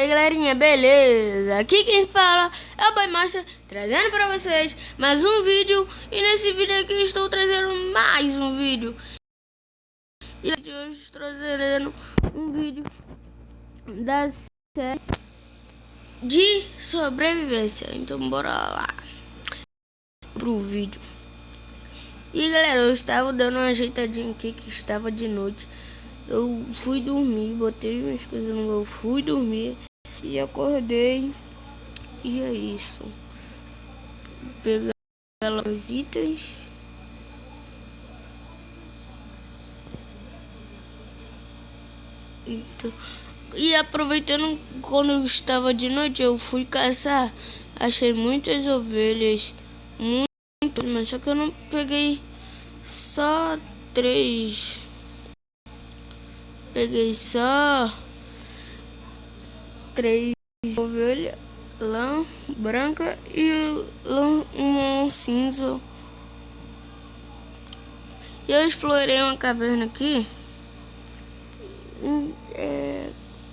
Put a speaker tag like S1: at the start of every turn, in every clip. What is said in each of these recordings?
S1: aí, galerinha, beleza? Aqui quem fala é o Boy Master, trazendo pra vocês mais um vídeo. E nesse vídeo aqui estou trazendo mais um vídeo. E hoje estou trazendo um vídeo da série de sobrevivência. Então bora lá pro vídeo. E galera, eu estava dando uma ajeitadinha aqui, que estava de noite. Eu fui dormir, botei minhas coisas no meu, fui dormir e acordei. E é isso. Pegar os itens. Então, e aproveitando quando eu estava de noite, eu fui caçar. Achei muitas ovelhas, muitas, mas só que eu não peguei só 3. Peguei só 3 ovelhas, lã branca e lã cinza. E eu explorei uma caverna aqui.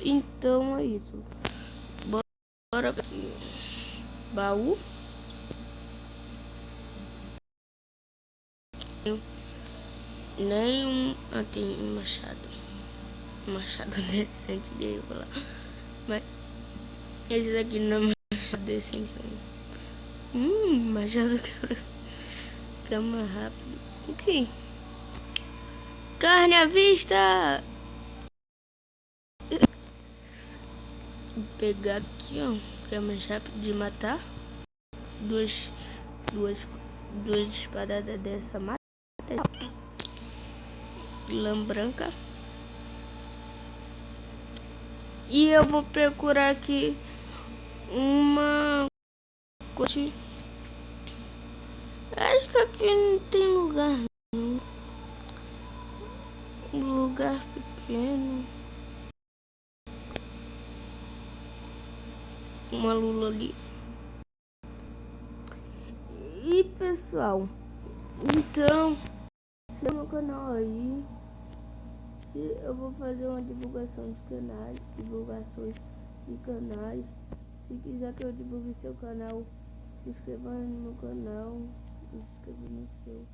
S1: Então é isso. Bora aqui. Baú. Nenhum. Tem um machado. Machado decente dele lá. Mas esse daqui não é machado decente. Machado que é mais rápido. Ok. Carne à vista. Vou pegar aqui, ó, que é mais rápido de matar. Duas espadadas dessa mata. Lã branca. E eu vou procurar aqui uma coisa. Acho que aqui não tem lugar, não. Um lugar pequeno. Uma lula ali. E pessoal, então se no canal aí, eu vou fazer uma divulgação de canais, divulgações de canais. Se quiser que eu divulgue seu canal, se inscreva no meu canal, se inscreva no seu.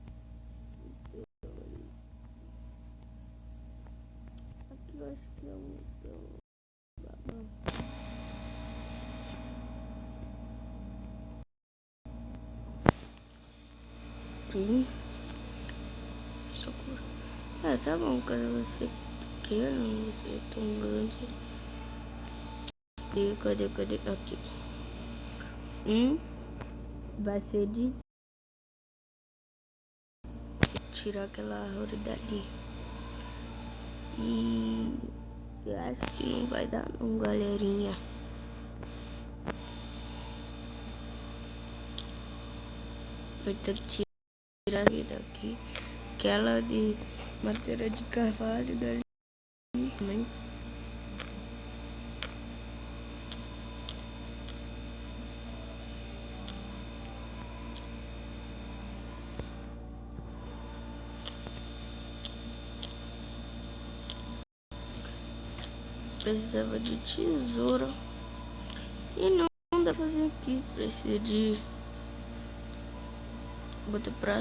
S1: Aqui eu acho que é um aqui. Socorro. Tá bom, cara, você pequeno, você é tão grande. Cadê? Aqui. Vai ser de tirar aquela árvore dali. E eu acho que não vai dar não, galerinha. Vou ter que tirar daqui. Aquela de madeira de carvalho dali também. Precisava de tesoura. E não dá pra fazer aqui. Precisa de botar pra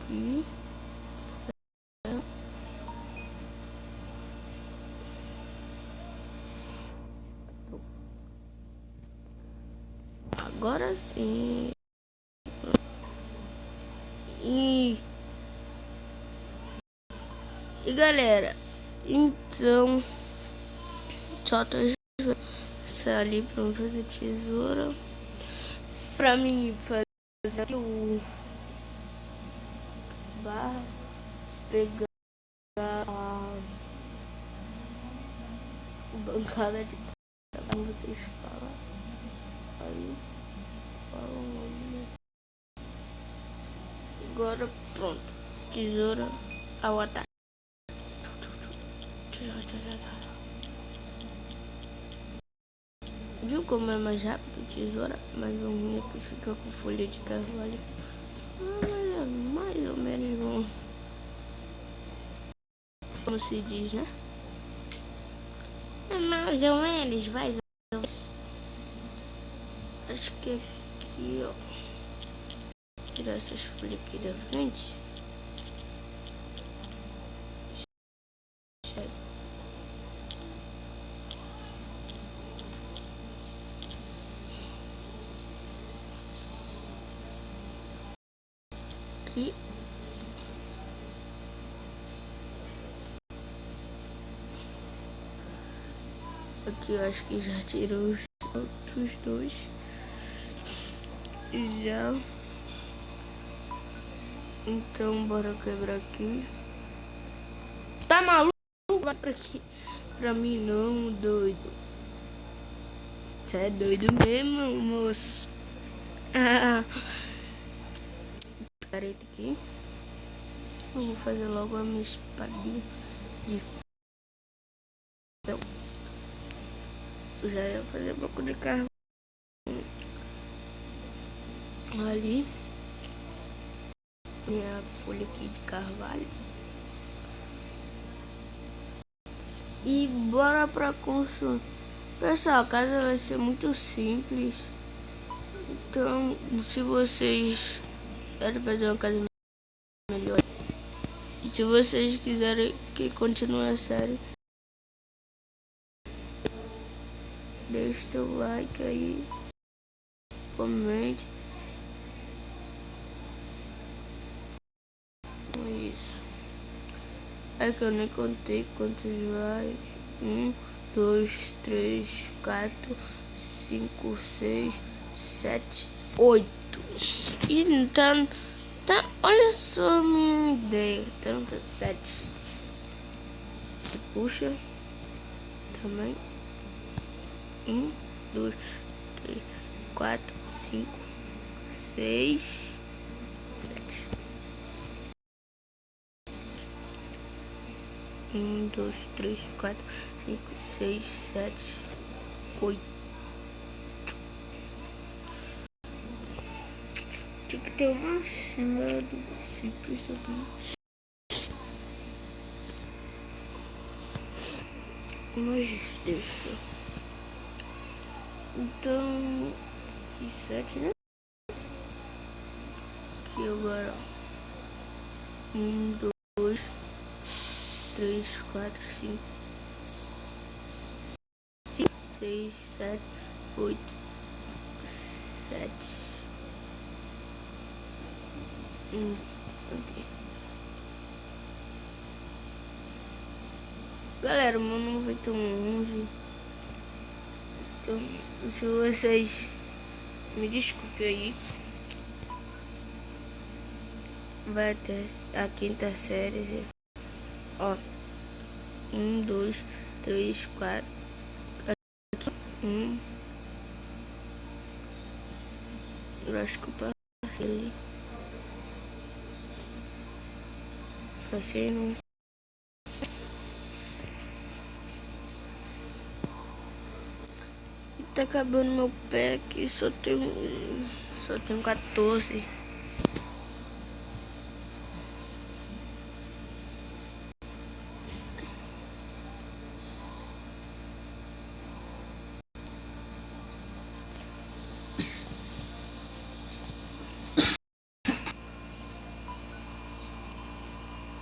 S1: aqui. Agora sim. E galera, então só tô ali pra eu fazer tesoura, pra mim fazer o barra, pegar a bancada de como vocês falam aí, né? Agora pronto, tesoura ao ataque. Viu como é mais rápido tesoura? Mas o ruim é que fica com folha de carvalho. Mas é mais ou menos bom, como se diz, né? Mais ou menos, mais ou menos. Acho que aqui, ó. Tirar essas folhas aqui da frente. Aqui. Aqui eu acho que já tirou os outros dois. Já. Então bora quebrar aqui. Tá maluco? Vai pra aqui. Pra mim não, doido. Você é doido mesmo, moço. Careta aqui. Eu vou fazer logo a minha espadinha de ferro. Eu já ia fazer um pouco de carvão ali. Minha folha aqui de carvalho. E bora pra construir. Pessoal, a casa vai ser muito simples. Então, se vocês querem fazer uma casa melhor, e se vocês quiserem que continue a série, deixa o like aí, comente. É isso. É que eu nem contei quantos vai. 1, 2, 3, 4, 5, 6, 7, 8. E então, tá, olha só a minha ideia. Então, 7. Você puxa também. 1, 2, 3, 4, 5, 6, 7. 1, 2, 3, 4, 5, 6, 7, 8. Tinha que ter uma machado simples aqui. Mas deixa. Então, aqui 7, né? Aqui agora. 1, 2, 3, 4, 5, 6, 7, 8, 7. Ok. Galera, o meu não vai tão longe. Então, se vocês me desculpem aí, vai até a quinta série. Ó, 1, 2, 3, 4. Aqui, 1. Eu acho que eu passei ali. Passei não. E tá acabando meu pé aqui, só tenho 14.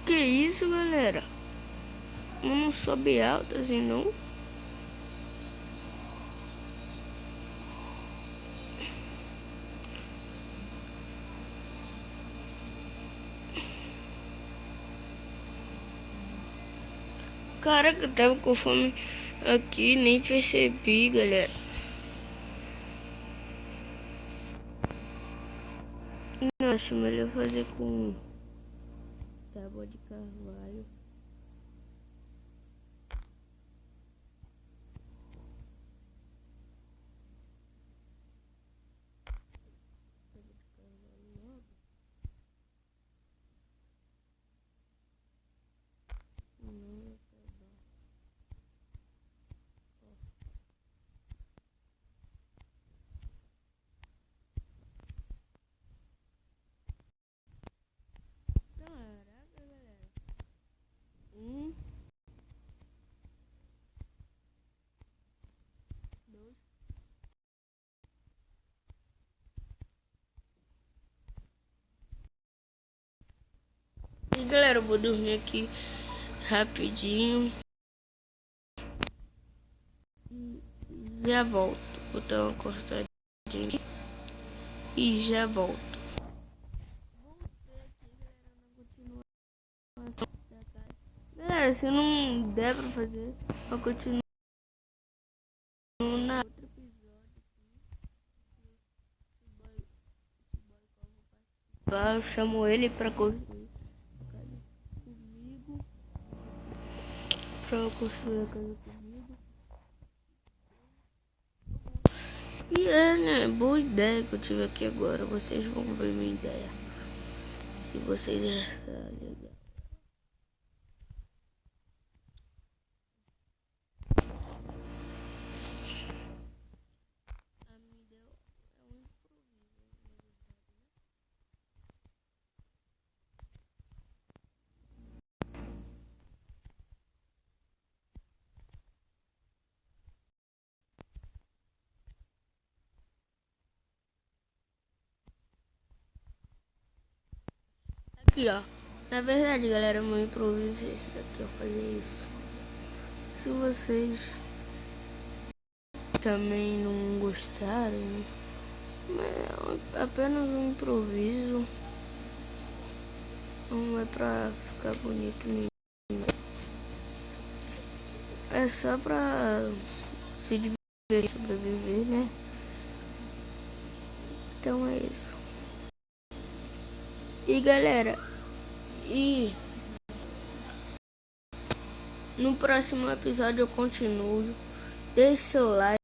S1: Que isso, galera? Não sobe alto assim, não. Caraca, eu tava com fome aqui, nem percebi, galera. Não, acho melhor fazer com tábua de carvalho. Caraca, galera. Galera, eu vou dormir aqui rapidinho. E já volto. Vou dar uma cortadinha aqui. E já volto. Galera, se não der pra fazer, eu continuo na outro episódio. Eu chamo ele pra construir a casa comigo. Pra construir a casa comigo. E né? Boa ideia que eu tive aqui agora. Vocês vão ver minha ideia. Se vocês acharem legal. Aqui, ó. Na verdade, galera, meu improviso é esse daqui, eu fazer isso. Se vocês também não gostarem, mas é apenas um improviso. Não é pra ficar bonito nem. É só pra se divertir, sobreviver, né? Então é isso. E galera, no próximo episódio eu continuo. Deixe seu like.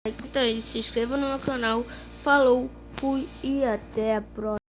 S1: Então, se inscreva no meu canal. Falou, fui e até a próxima.